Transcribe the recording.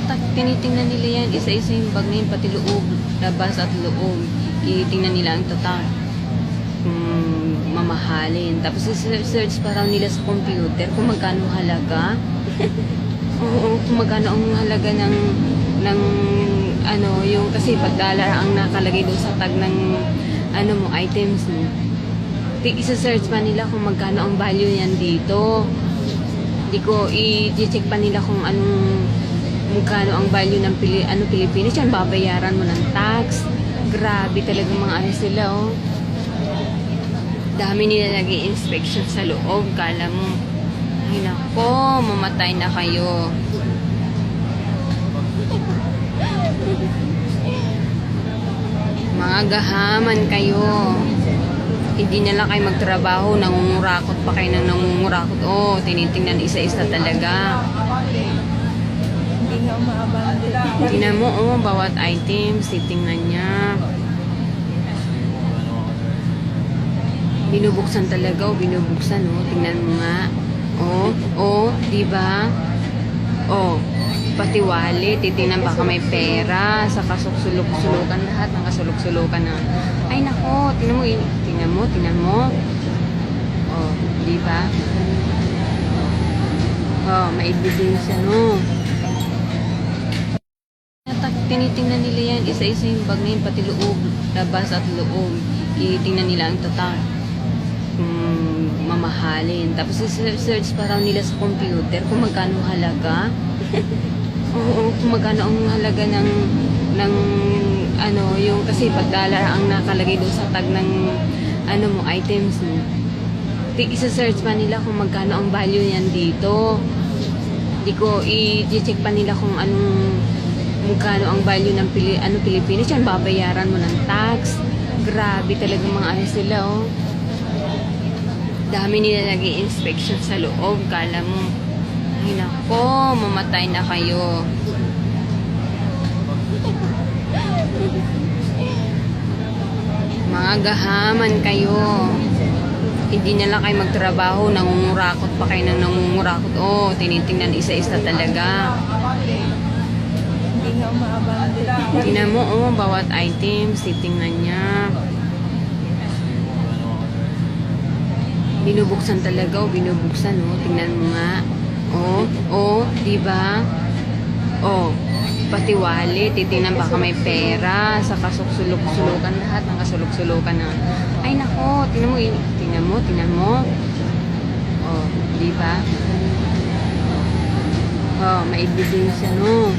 Tinitingnan nila yan, isa-isa yung bag na yun, pati loob, labas at loob. Tinitingnan nila ang total. Mamahalin. Tapos search pa raw nila sa computer kung magkano halaga. Oo, kung magkano ang halaga ng ano, yung kasi pag dollar ang nakalagay doon sa tag ng ano mo, items mo. Isa-search pa nila kung magkano ang value niyan dito. Hindi ko i-check pa nila kung anong magkano ang value ng Pilipinas. Yan, babayaran mo ng tax. Grabe talaga mga ano sila, oh. Dami nila nag-i-inspection sa loob. Kala mo, ay nako, mamatay na kayo. Mga gahaman kayo. Hindi na lang kayo magtrabaho, nangungurakot pa kayo ng nangungurakot. Oh, tinitingnan isa-isa talaga. Hindi nga umaabang. Tingnan mo, oh, bawat items, titingnan niya. Binubuksan talaga, oh, binubuksan, oh. Tingnan mo nga. Oh, di ba? Oh, pati wallet, titingnan baka may pera, sa kasulok-sulukan lahat ng kasulok-sulukan na. Ay nako, tingnan mo. Oh, di ba? Oh, may ebidensya, no. Tinitingnan nila yan, isa-isa yung bag na yun, pati loob, labas at loob. Tinitingnan nila ang total. Mamahalin. Tapos search pa raw nila sa computer kung magkano halaga. Oo, kung magkano ang halaga ng ano, yung kasi pag dollar ang nakalagay doon sa tag ng ano mo, items mo. Isa-search pa nila kung magkano ang value niyan dito. Hindi ko i-check pa nila kung anong magkano ang value ng Pilipinas. Yan, babayaran mo ng tax. Grabe talaga mga ano sila, oh. Dami nila nag-i-inspection sa loob. Kala mo, ay nako, mamatay na kayo. Mga gahaman kayo. Hindi na lang kayo magtrabaho, nangungurakot pa kayo ng nangungurakot. Oh, tinitingnan isa-isa talaga. Hindi nga umaabang. Tingnan mo, oh, bawat items, titingnan niya. Binubuksan talaga, oh, binubuksan, oh. Tingnan mo nga. Oh, di ba? Oh, pati wallet, titingnan baka may pera, sa kasulok-sulukan lahat ng kasulok-sulukan na. Ay nako, tingnan mo. Oh, di ba? Oh, may ebidensya, no.